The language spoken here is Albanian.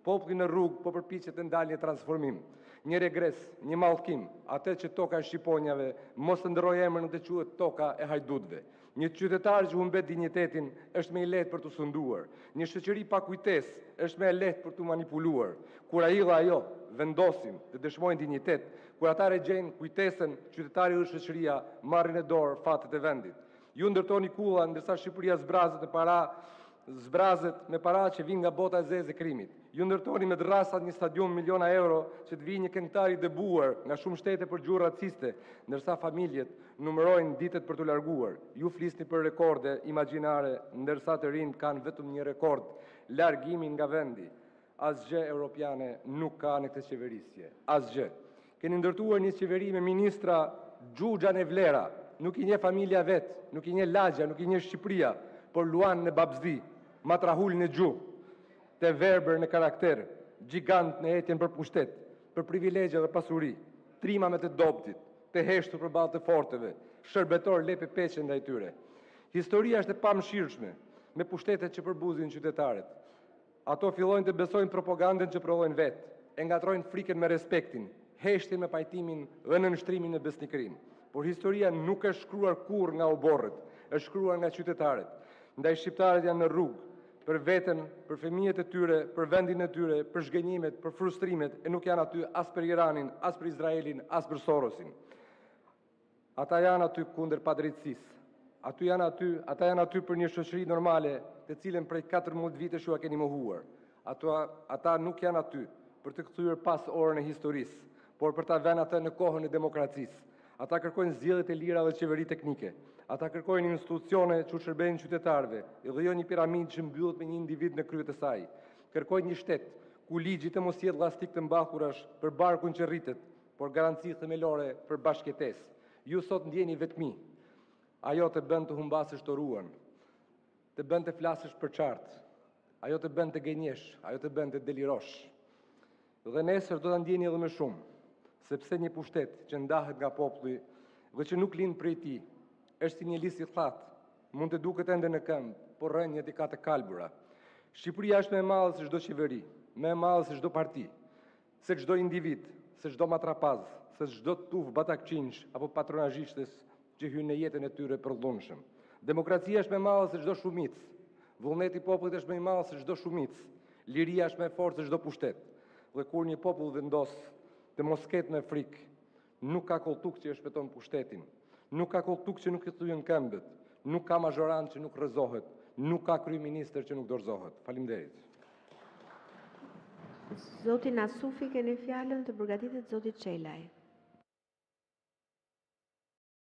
Populli në rrugë po përpiqet të ndalë një transformim, një regres, një mallkim, atë që toka e shqiponjave mos të ndrojë emrin të quhet toka e hajdutëve. Një qytetar që humbet dinjitetin është më i lehtë për të sunduar. Një shoqëri pa kujtesë është më e lehtë për të manipuluar. Kur ai dhe ajo vendosin të dëshmojnë dinjitet, kur ata regjejnë kujtesën, qytetari dhe shoqëria marrin në dorë fatet e vendit. Ju ndërtoni kulla ndërsa Shqipëria zbrazet me para që vinë nga bota e zezë e krimit. Ju ndërtoni me drasat një stadium miliona euro që të vijë një këngëtar i dëbuar nga shumë shtete për gjurë raciste, ndërsa familjet numërojnë ditët për të larguar. Ju flisni për rekorde imagjinare, ndërsa të rinjt kanë vetëm një rekord, largimin nga vendi. Asgjë europiane nuk ka në këtë qeverisje. Asgjë. Keni ndërtuar një qeveri me ministra Xhuxha në vlera, nuk i nje familja vetë, nuk i nje lagja, nuk i nje Shqipëria, por luan në babzdi, matrahull në gjuhë, të verbër në karakter, gjigant në etjen për pushtet, për privilegje dhe pasuri, trima me të dobtit, të heshtur për balë të forteve, shërbetor lepe peqen dhe i tyre. Historia është e pamëshirshme me pushtetet që përbuzin qytetarët. Ato fillojnë të besojnë propagandën që prodhojnë vetë, e ngatrojnë frikën me respektin, heshtin me pajtimin dhe në nështrimin e besnikërin. Por historia nuk është shkruar kur nga oborrët, është shkruar nga qytetarët. Ndaj shqiptarët janë në rrugë, për veten, për fëmijët e tyre, për vendin e tyre, për zhgënjimet, për frustrimet, e nuk janë aty as për Iranin, as për Izraelin, as për Sorosin. Ata janë aty kundër padrejtësisë. Ata janë aty për një shoqëri normale, të cilën prej 14 vitesh ju a keni mohuar. Ata nuk janë aty për të kthyer pas orën e historisë, por për ta vënë atë në kohën e demokracisë. Ata kërkojnë zgjedhjet e lira dhe qeveri teknike. Ata kërkojnë institucione që shërbejnë qytetarëve, dhe jo një piramidë që mbyllet me një individ në krye të saj. Kërkojnë një shtet ku ligji të mos jetë llastik të mbathurash për barkun që rritet, por garanci themelore për bashkëjetesë. Ju sot ndjeni vetmi. Ajo të bën të humbasësh të ruan, të bën të flasësh për qartë, ajo të bën të gënjesh, ajo të bën të delirosh. Dhe nesër do ta ndjeni edhe më shumë, sepse një pushtet që ndahet nga populli dhe që nuk lind prej tij, është si një lis i thatë, mund të duket ende në këmbë, por rënjët i ka të kalbura. Shqipëria është më e madhe se çdo qeveri, më e madhe se çdo parti, se çdo individ, se çdo matrapaz, se çdo tuf batakçinj apo patronazhishtes që hyn në jetën e tyre përdhunshëm. Demokracia është më e madhe se çdo shumicë, vullneti i popullit është më i madh se çdo shumicë, liria është më e fortë se çdo pushtet. Dhe kur një popull vendos të mos ketë me frikë, nuk ka kolltuk që e shpëton pushtetin, nuk ka kolltuk që nuk i thyen këmbët, nuk ka mazhorant që nuk rrëzohet, nuk ka kryeministër që nuk dorëzohet. Faleminderit. Zoti Nasufi, keni fjalën, të përgatitet zoti Çelaj.